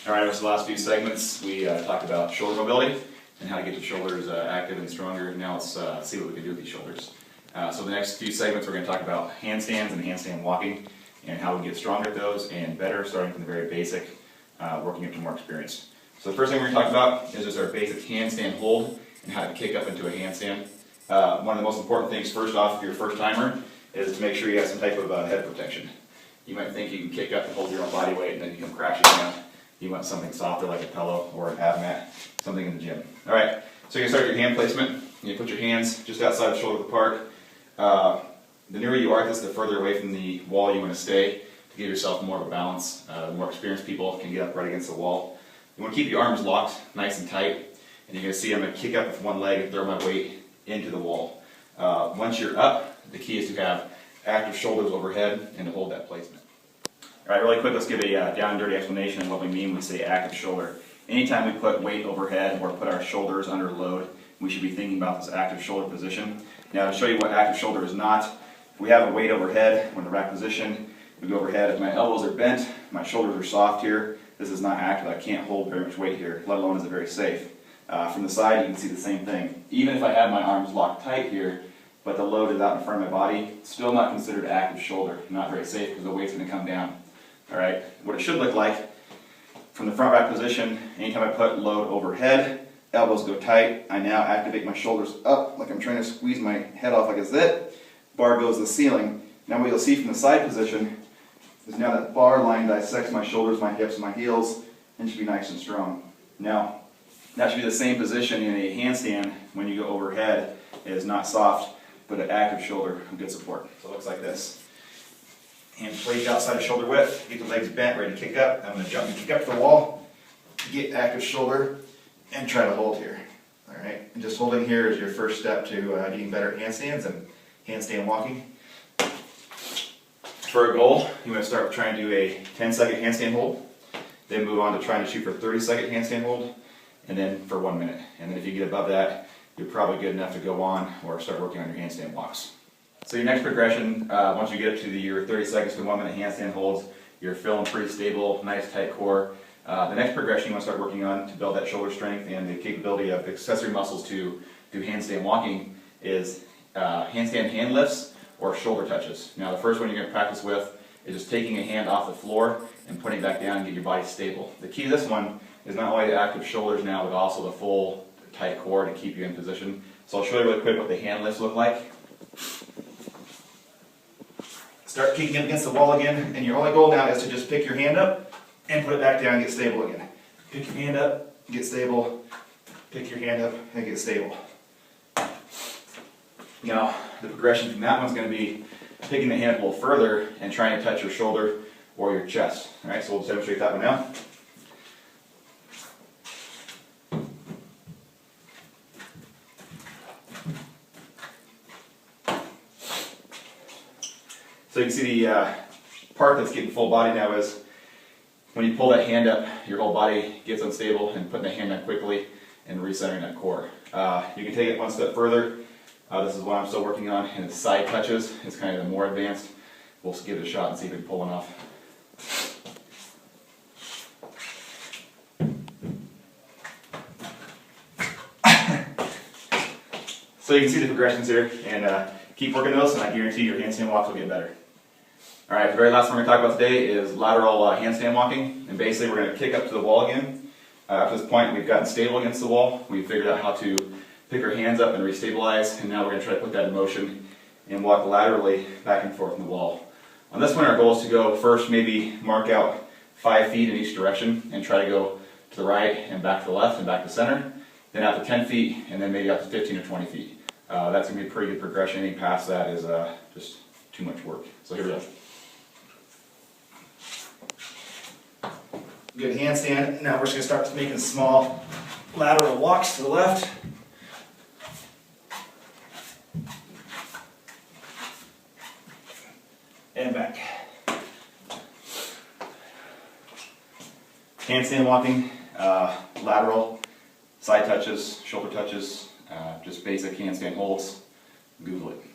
Alright, so the last few segments we talked about shoulder mobility and how to get the shoulders active and stronger. Now let's see what we can do with these shoulders. So the next few segments we're going to talk about handstands and handstand walking and how we get stronger at those and better, starting from the very basic, working up to more experienced. So the first thing we're going to talk about is just our basic handstand hold and how to kick up into a handstand. One of the most important things, first off, if you're a first timer, is to make sure you have some type of head protection. You might think you can kick up and hold your own body weight and then you come crashing down. You want something softer like a pillow or an ab mat, something in the gym. Alright, so you start your hand placement. You put your hands just outside the shoulder apart. The nearer you are to this, the further away from the wall you want to stay to give yourself more of a balance. The more experienced people can get up right against the wall. You want to keep your arms locked nice and tight. And you're going to see I'm going to kick up with one leg and throw my weight into the wall. Once you're up, the key is to have active shoulders overhead and to hold that placement. Alright, really quick, let's give a down and dirty explanation of what we mean when we say active shoulder. Anytime we put weight overhead or put our shoulders under load, we should be thinking about this active shoulder position. Now to show you what active shoulder is not, if we have a weight overhead, we're in the rack position, we go overhead, if my elbows are bent, my shoulders are soft here, this is not active, I can't hold very much weight here, let alone is it very safe. From the side you can see the same thing. Even if I have my arms locked tight here, but the load is out in front of my body, still not considered active shoulder, not very safe because the weight's going to come down. Alright, what it should look like, from the front rack position, anytime I put load overhead, elbows go tight, I now activate my shoulders up like I'm trying to squeeze my head off like a zit, bar goes to the ceiling. Now what you'll see from the side position is now that bar line dissects my shoulders, my hips, my heels, and should be nice and strong. Now, that should be the same position in a handstand when you go overhead. It is not soft, but an active shoulder and good support. So it looks like this. Hands placed outside of shoulder width, get the legs bent, ready to kick up. I'm going to jump and kick up to the wall, get active shoulder, and try to hold here. Alright, and just holding here is your first step to getting better at handstands and handstand walking. For a goal, you want to start with trying to do a 10-second handstand hold, then move on to trying to shoot for a 30-second handstand hold, and then for 1 minute. And then if you get above that, you're probably good enough to go on or start working on your handstand walks. So your next progression, once you get up to your 30 seconds to 1 minute handstand holds, you're feeling pretty stable, nice tight core. The next progression you want to start working on to build that shoulder strength and the capability of accessory muscles to do handstand walking is handstand hand lifts or shoulder touches. Now the first one you're going to practice with is just taking a hand off the floor and putting it back down and get your body stable. The key to this one is not only the active shoulders now, but also the full tight core to keep you in position. So I'll show you really quick what the hand lifts look like. Start kicking up against the wall again, and your only goal now is to just pick your hand up and put it back down and get stable again. Pick your hand up, get stable, pick your hand up, and get stable. Now, the progression from that one's going to be picking the hand a little further and trying to touch your shoulder or your chest. Alright, so we'll demonstrate that one now. So you can see the part that's getting full body now is when you pull that hand up, your whole body gets unstable, and putting the hand down quickly and recentering that core. You can take it one step further. This is what I'm still working on, and it's side touches. It's kind of the more advanced. We'll give it a shot and see if we can pull one off. So you can see the progressions here, and keep working those, and I guarantee your handstand walks will get better. Alright, the very last one we're going to talk about today is lateral handstand walking, and basically we're going to kick up to the wall again. Up to this point we've gotten stable against the wall, we've figured out how to pick our hands up and restabilize, and now we're going to try to put that in motion and walk laterally back and forth on the wall. On this one our goal is to go first, maybe mark out 5 feet in each direction and try to go to the right and back to the left and back to center, then out to 10 feet and then maybe out to 15 or 20 feet. That's going to be a pretty good progression. Anything past that is just too much work. So here we go. Good handstand. Now we're just going to start making small lateral walks to the left. And back. Handstand walking, lateral, side touches, shoulder touches, just basic handstand holds. Google it.